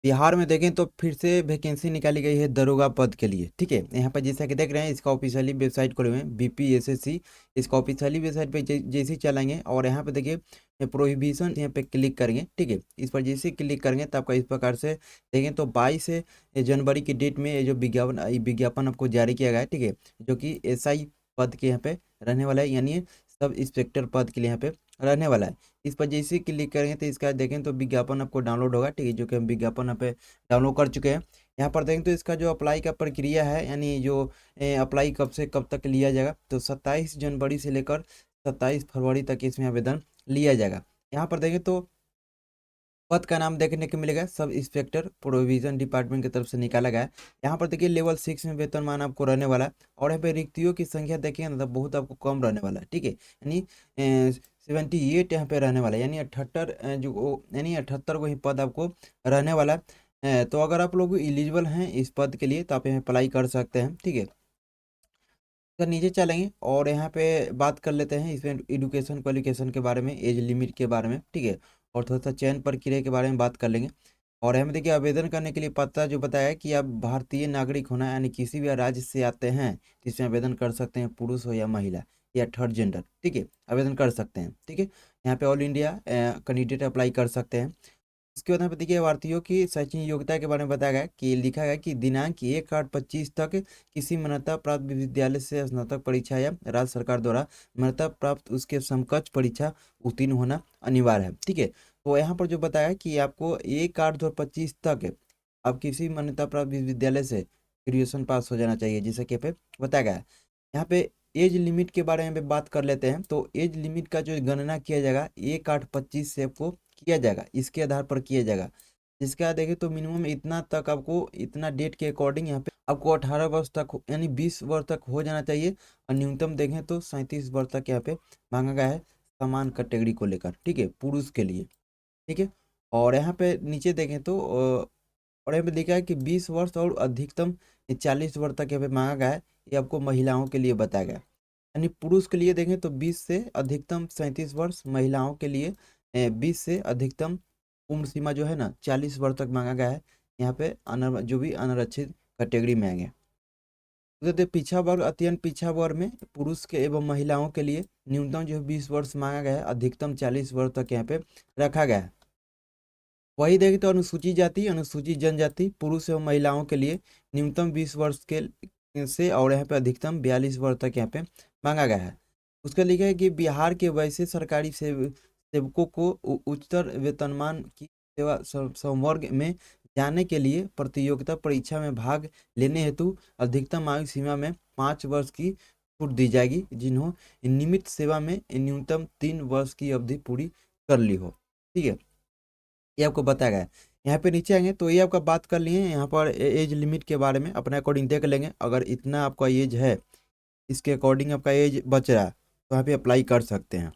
बिहार में देखें तो फिर से वैकेंसी निकाली गई है दरोगा पद के लिए। ठीक है, यहाँ पर जैसा कि देख रहे हैं इसका ऑफिशियली वेबसाइट खोले हुए हैं बीपीएसएससी। इसका ऑफिशियली वेबसाइट पे जैसे ही चलेंगे और यहाँ पे देखिए प्रोहिबिशन, यहाँ पे क्लिक करेंगे। ठीक है, इस पर जैसे क्लिक करेंगे तो आपका इस प्रकार से देखें तो 22 जनवरी की डेट में ये जो विज्ञापन आपको जारी किया गया है। ठीक है, जो कि एसआई पद के यहाँ पे रहने वाला है, यानी सब इंस्पेक्टर पद के लिए यहाँ पे रहने वाला है। इस पर जैसे ही क्लिक करेंगे तो इसका देखें तो विज्ञापन आपको डाउनलोड होगा। ठीक है, जो कि हम विज्ञापन यहाँ पे डाउनलोड कर चुके हैं। यहाँ पर देखें तो इसका जो अप्लाई का प्रक्रिया है, यानी जो अप्लाई कब से कब तक लिया जाएगा, तो 27 जनवरी से लेकर 27 फरवरी तक इसमें आवेदन लिया जाएगा। यहाँ पर देखें तो पद का नाम देखने को मिलेगा सब इंस्पेक्टर प्रोविजन डिपार्टमेंट की तरफ से निकाला गया है। यहाँ पर देखिए लेवल 6 में वेतनमान आपको रहने वाला है। और यहाँ पे रिक्तियों की संख्या देखिए ना, तो बहुत आपको कम रहने वाला है। ठीक है, यानी 78 यहाँ पे रहने वाला है, यानी 78 यानी 78 को ही पद आपको रहने वाला है। तो अगर आप लोग एलिजिबल हैं इस पद के लिए तो आप यहाँ अप्लाई कर सकते हैं। ठीक है, सर नीचे चलेंगे और यहाँ पे बात कर लेते हैं इसमें एजुकेशन क्वालिफिकेशन के बारे में, एज लिमिट के बारे में। ठीक है, और थोड़ा सा चयन प्रक्रिया के बारे में बात कर लेंगे। और हमें देखिए आवेदन करने के लिए पता जो बताया है कि आप भारतीय नागरिक होना, यानी किसी भी राज्य से आते हैं तो इसमें आवेदन कर सकते हैं, पुरुष हो या महिला या थर्ड जेंडर। ठीक है, आवेदन कर सकते हैं। ठीक है, यहाँ पे ऑल इंडिया कैंडिडेट अप्लाई कर सकते हैं। इसके बाद यहाँ पे देखिए भारतीयों की शैक्षणिक योग्यता के बारे में बताया गया है कि लिखा गया है कि दिनांक 1/8/25 तक किसी मान्यता प्राप्त विश्वविद्यालय से स्नातक परीक्षा या राज्य सरकार द्वारा मान्यता प्राप्त उसके समकक्ष परीक्षा उत्तीर्ण होना अनिवार्य है। ठीक है, तो यहाँ पर जो बताया है कि आपको 1/8/2025 तक आप किसी मान्यता प्राप्त विश्वविद्यालय से ग्रेजुएशन पास हो जाना चाहिए, जैसा कि यहाँ पे बताया गया है। यहाँ पे एज लिमिट के बारे में बात कर लेते हैं। तो एज लिमिट का जो गणना किया जाएगा 1/8/25 से आपको किया जाएगा, इसके आधार पर किया जाएगा। इसके बाद देखें तो मिनिमम इतना तक आपको, इतना डेट के अकॉर्डिंग यहाँ पे आपको 18 वर्ष तक यानी 20 वर्ष तक हो जाना चाहिए। और न्यूनतम देखें तो 37 वर्ष तक यहाँ पे मांगा गया है समान कैटेगरी को लेकर। ठीक है, पुरुष के लिए। ठीक है, और यहाँ पे नीचे देखें तो और यहाँ पे लिखा है कि 20 वर्ष और अधिकतम 40 वर्ष तक यहाँ पे मांगा गया है। ये आपको महिलाओं के लिए बताया गया है। यानी पुरुष के लिए देखें तो 20 से अधिकतम 37 वर्ष, महिलाओं के लिए 20 से अधिकतम उम्र सीमा जो है ना 40 वर्ष तक मांगा गया है। यहाँ पे जो भी अनारक्षित कैटेगरी में आएंगे। तो कहते हैं पिछड़ा वर्ग, अत्यंत पिछड़ा वर्ग में पुरुष के एवं महिलाओं के लिए न्यूनतम जो है 20 वर्ष मांगा गया है, अधिकतम 40 वर्ष तक यहाँ पे रखा गया है। वही देखें तो अनुसूचित जाति अनुसूचित जनजाति पुरुष एवं महिलाओं के लिए न्यूनतम 20 वर्ष के से और यहाँ पे अधिकतम 42 वर्ष तक यहाँ पे मांगा गया है। उसका लिखा है कि बिहार के वैसे सरकारी सेवकों को उच्चतर वेतनमान की सेवा संवर्ग में जाने के लिए प्रतियोगिता परीक्षा में भाग लेने हेतु अधिकतम आयु सीमा में 5 वर्ष की छूट दी जाएगी, जिन्हों नियमित सेवा में न्यूनतम 3 वर्ष की अवधि पूरी कर ली हो। ठीक है, ये आपको बताया गया है। यहाँ पे नीचे आएंगे तो ये आपका बात कर लिए यहाँ पर एज लिमिट के बारे में अपने अकॉर्डिंग देख लेंगे। अगर इतना आपका एज है, इसके अकॉर्डिंग आपका एज बच रहा है तो यहाँ पे अप्लाई कर सकते हैं।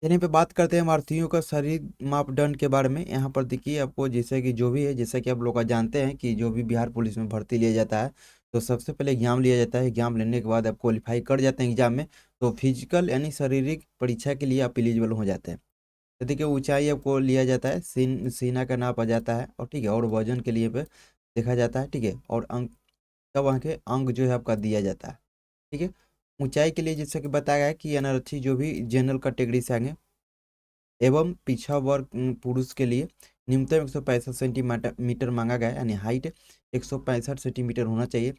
यहाँ पे बात करते हैं भारतीयों का शरीर मापदंड के बारे में। यहाँ पर देखिए आपको जैसे कि जो भी है, जैसा कि आप लोग का जानते हैं कि जो भी बिहार पुलिस में भर्ती लिया जाता है तो सबसे पहले एग्जाम लिया जाता है। एग्जाम लेने के बाद आप क्वालिफाई कर जाते हैं एग्जाम में, तो फिजिकल यानी शारीरिक परीक्षा के लिए आप एलिजिबल हो जाते हैं। तो देखिए ऊंचाई आपको लिया जाता है, सीना का नापा जाता है, और ठीक है, और वजन के लिए पे देखा जाता है। ठीक है, और अंक तब वहाँ के अंक जो है आपका दिया जाता है। ठीक है, ऊंचाई के लिए जैसे कि बताया गया है कि अनारक्षित जो भी जनरल कैटेगरी से आएंगे एवं पिछड़ा वर्ग पुरुष के लिए न्यूनतम 165 सेंटीमीटर मांगा गया है, यानी हाइट 165 सेंटीमीटर होना चाहिए।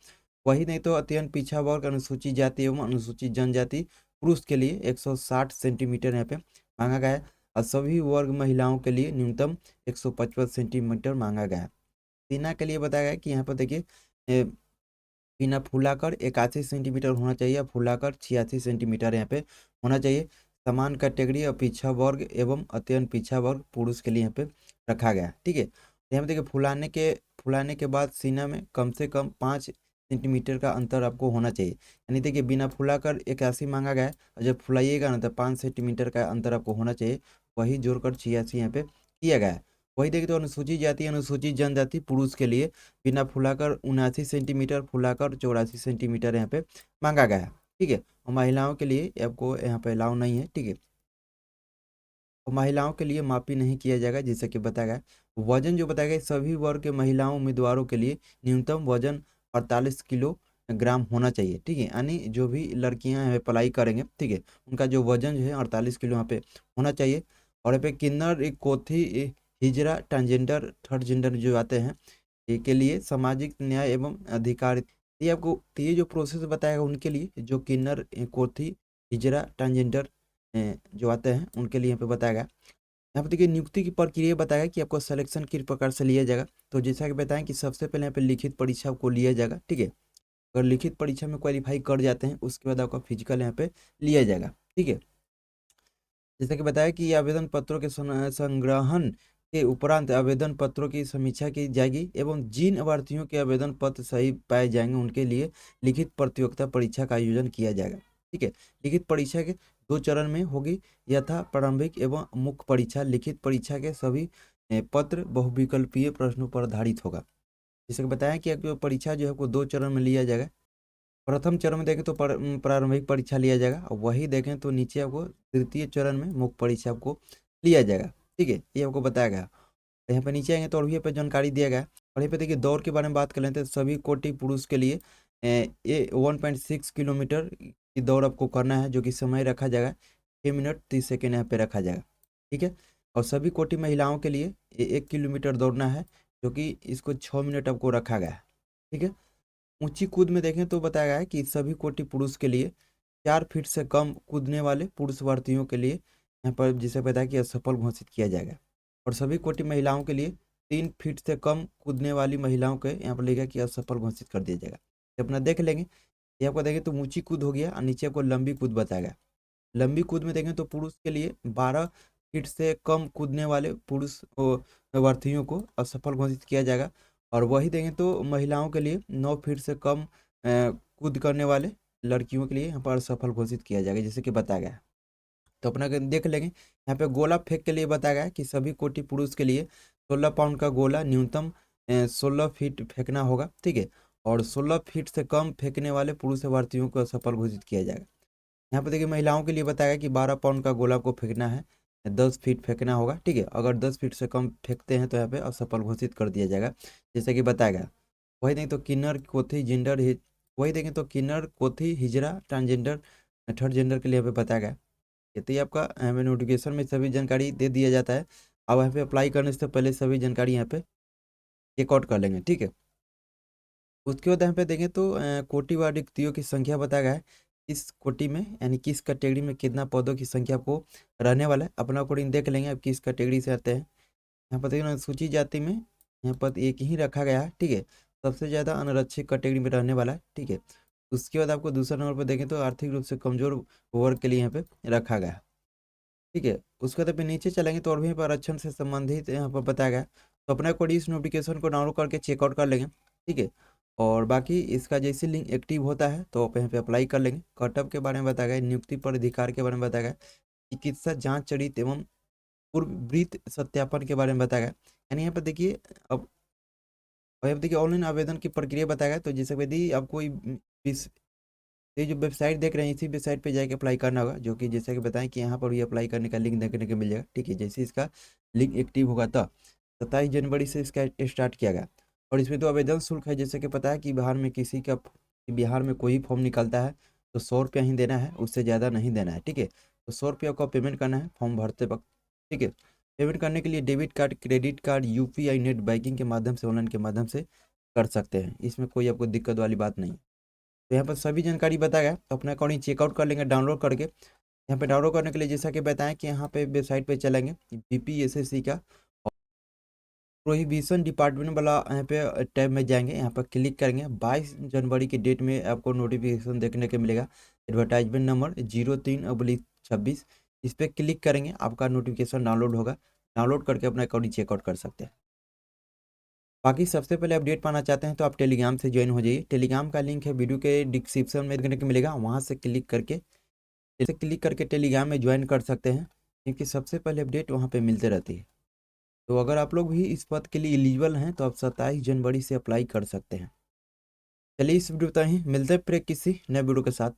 वही नहीं तो अत्यंत पिछड़ा वर्ग अनुसूचित जाति एवं अनुसूचित जनजाति पुरुष के लिए 160 सेंटीमीटर यहाँ पे मांगा गया है। और सभी वर्ग महिलाओं के लिए न्यूनतम 155 सेंटीमीटर मांगा गया है। सीना के लिए बताया गया है कि यहाँ पर देखिए बिना फुलाकर 81 सेंटीमीटर होना चाहिए, फुलाकर 86 सेंटीमीटर यहाँ पे होना चाहिए। समान कैटेगरी और पिछड़ा वर्ग एवं अत्यंत पिछड़ा वर्ग पुरुष के लिए यहाँ पे रखा गया है। ठीक है, तो यहाँ पे देखिए फुलाने के बाद सीना में कम से कम 5 सेंटीमीटर का अंतर आपको होना चाहिए। यानी देखिए बिना फुलाकर 81 मांगा गया है, और जब फुलाइएगा ना तो 5 सेंटीमीटर का अंतर आपको होना चाहिए। वही जोड़कर 86 यहाँ पे किया गया है। वही देखिए तो अनुसूचित जाति अनुसूचित जनजाति पुरुष के लिए बिना फुलाकर 79 सेंटीमीटर, फुलाकर 84 सेंटीमीटर यहाँ पे मांगा गया है। ठीक है, और महिलाओं के लिए आपको यहाँ पे अलाउ नहीं है। ठीक है, और महिलाओं के लिए माफी नहीं किया जाएगा, जैसे कि बताया गया है। वजन जो बताया गया सभी वर्ग के महिलाओं उम्मीदवारों के लिए न्यूनतम वजन 48 किलोग्राम होना चाहिए, ठीक है। यानी जो भी लड़कियां हैं अप्लाई करेंगे, ठीक है, उनका जो वजन जो है 48 किलो यहाँ पे होना चाहिए। और यहाँ पे किन्नर, एक कोथी, हिजरा, ट्रांसजेंडर, थर्ड जेंडर जो आते हैं के लिए सामाजिक न्याय एवं अधिकार, ये आपको तो ये जो प्रोसेस बताएगा उनके लिए, जो किन्नर, कोथी, हिजरा, ट्रांसजेंडर जो आते हैं उनके लिए यहाँ पे बताया गया। यहाँ पे देखिए नियुक्ति की प्रक्रिया बताया कि आपको सिलेक्शन किस प्रकार से लिया जाएगा। तो जैसा कि बताएं कि सबसे पहले यहाँ पे लिखित परीक्षा को लिया जाएगा, ठीक है। अगर लिखित परीक्षा में क्वालिफाई कर जाते हैं उसके बाद आपका फिजिकल यहाँ पे लिया जाएगा, ठीक है। जैसा कि बताया कि आवेदन पत्रों के संग्रहण के उपरांत आवेदन पत्रों की समीक्षा की जाएगी एवं जिन अभ्यर्थियों के आवेदन पत्र सही पाए जाएंगे उनके लिए लिखित प्रतियोगिता परीक्षा का आयोजन किया जाएगा, ठीक है। लिखित परीक्षा के 2 चरण में होगी, यथा प्रारंभिक एवं मुख्य परीक्षा। लिखित परीक्षा के सभी पत्र बहुविकल्पीय प्रश्नों पर आधारित होगा। जैसे कि बताया कि आपकी परीक्षा जो है वो 2 चरण में लिया जाएगा। प्रथम चरण में देखें तो प्रारंभिक परीक्षा लिया जाएगा, और वही देखें तो नीचे आपको तृतीय चरण में मुख्य परीक्षा आपको लिया जाएगा, ठीक है। ये आपको बताया गया। यहाँ पे नीचे आएंगे तो और भी यहाँ पे जानकारी दिया गया है। और यहाँ पे देखिए दौड़ के बारे में बात कर लेते हैं। सभी कोटि पुरुष के लिए ये 1.6 किलोमीटर की दौड़ आपको करना है, जो कि समय रखा जाएगा 6 मिनट 30 सेकेंड यहाँ पे रखा जाएगा, ठीक है। और सभी कोटि महिलाओं के लिए 1 किलोमीटर दौड़ना है, जो कि इसको 6 मिनट आपको रखा गया है, ठीक है। ऊंची कूद में देखें तो बताया गया है कि सभी कोटि पुरुष के लिए 4 फीट से कम कूदने वाले पुरुष भारतीयों के लिए यहाँ पर जिसे बताया कि असफल घोषित किया जाएगा। और सभी कोटि महिलाओं के लिए 3 फीट से कम कूदने वाली महिलाओं के यहाँ पर लिखा कि असफल घोषित कर दिया जाएगा। ये अपना देख लेंगे। ये आपको देखें तो ऊंची कूद हो गया और नीचे आपको लंबी कूद बताया गया। लंबी कूद में देखें तो पुरुष के लिए 12 फीट से कम कूदने वाले पुरुष अभ्यर्थियों को असफल घोषित किया जाएगा। और वही देखें तो महिलाओं के लिए 9 फीट से कम कूद करने वाले लड़कियों के लिए यहाँ पर असफल घोषित किया जाएगा, जैसे कि बताया गया है। तो अपना देख लेंगे। यहाँ पे गोला फेंक के लिए बताया गया है कि सभी कोटि पुरुष के लिए 16 पाउंड का गोला न्यूनतम 16 फीट फेंकना होगा, ठीक है। और 16 फीट से कम फेंकने वाले पुरुष अभ्यर्थियों को असफल घोषित किया जाएगा। यहाँ पे देखिए महिलाओं के लिए बताया गया कि 12 पाउंड का गोला को फेंकना है, 10 फीट फेंकना होगा, ठीक है। अगर 10 फीट से कम फेंकते हैं तो यहाँ पे असफल घोषित कर दिया जाएगा, जैसे कि बताया गया। वही देखें तो किन्नर, कोथी, जेंडर, वही देखें तो किन्नर, कोथी, हिजरा, ट्रांसजेंडर, थर्ड जेंडर के लिए यहाँ पे बताया गया। तो ये आपका हमें नोटिफिकेशन में सभी जानकारी दे दिया जाता है। अब यहाँ पे अप्लाई करने से पहले सभी जानकारी यहाँ पे चेकआउट कर लेंगे, ठीक है। उसके बाद यहाँ पे देखें तो कोटि व रिक्तियों की संख्या बताया गया है। इस कोटि में यानी किस कैटेगरी में कितना पदों की संख्या आपको रहने वाला है, अपना अकॉर्डिंग देख लेंगे अब किस कैटेगरी से आते हैं। यहाँ पर देखिए सूची जाति में यहाँ पर एक ही रखा गया है, ठीक है। सबसे ज़्यादा अनारक्षित कैटेगरी में रहने वाला है, ठीक है। उसके बाद आपको दूसरा नंबर पर देखें तो आर्थिक रूप से कमजोर वर्ग के लिए यहाँ पे रखा गया है, ठीक है। उसके बाद पे नीचे चलेंगे तो और भी पर आरक्षण से संबंधित यहाँ पर बताया गया। तो अपना कोई इस नोटिफिकेशन को डाउनलोड करके चेकआउट कर लेंगे, ठीक है। और बाकी इसका जैसे लिंक एक्टिव होता है तो आप यहाँ पे अप्लाई कर लेंगे। कटअप के बारे में बताया गया, नियुक्ति पर अधिकार के बारे में बताया गया, चिकित्सा जांच चरित एवं पूर्ववृत्त सत्यापन के बारे में बताया गया। यानी यहाँ पर देखिए अब अब देखिए ऑनलाइन आवेदन की प्रक्रिया बताया गया। तो जैसे यदि आपको ये जो वेबसाइट देख रहे हैं इसी वेबसाइट पे जाके अप्लाई करना होगा, जो कि जैसे कि बताएं कि यहाँ पर भी अप्लाई करने का लिंक देखने को मिल जाएगा, ठीक है। जैसे इसका लिंक एक्टिव होगा तो 27 जनवरी से इसका स्टार्ट किया गया। और इसमें तो आवेदन शुल्क है, जैसे कि पता है कि बिहार में कोई फॉर्म निकलता है तो 100 रुपया ही देना है, उससे ज़्यादा नहीं देना है, ठीक है। तो 100 रुपया का पेमेंट करना है फॉर्म भरते वक्त, ठीक है। पेमेंट करने के लिए debit card, credit card, UPI, net banking के माध्यम से, ऑनलाइन के माध्यम से कर सकते हैं। इसमें कोई आपको दिक्कत वाली बात नहीं। तो यहाँ पर सभी जानकारी बताया गया, तो अपना अकाउंट चेकआउट कर लेंगे डाउनलोड करके। यहाँ पे डाउनलोड करने के लिए जैसा कि बताएं कि यहाँ पे वेबसाइट पे चलेंगे बीपीएसएससी का प्रोहिबिशन डिपार्टमेंट वाला यहाँ पे टैब में जाएंगे, यहाँ पर क्लिक करेंगे। 22 जनवरी की डेट में आपको नोटिफिकेशन देखने को मिलेगा, एडवर्टाइजमेंट नंबर 03/26। इस पर क्लिक करेंगे, आपका नोटिफिकेशन डाउनलोड होगा। डाउनलोड करके अपना अकाउंट चेकआउट कर सकते हैं। बाकी सबसे पहले अपडेट पाना चाहते हैं तो आप टेलीग्राम से ज्वाइन हो जाइए। टेलीग्राम का लिंक है वीडियो के डिस्क्रिप्शन में देखने को मिलेगा, वहाँ से क्लिक करके टेलीग्राम में ज्वाइन कर सकते हैं, क्योंकि सबसे पहले अपडेट वहाँ पे मिलते रहती है। तो अगर आप लोग भी इस पद के लिए एलिजिबल हैं तो आप 27 जनवरी से अप्लाई कर सकते हैं। चलिए इस वीडियो तक ही मिलते हैं फिर किसी नए वीडियो के साथ।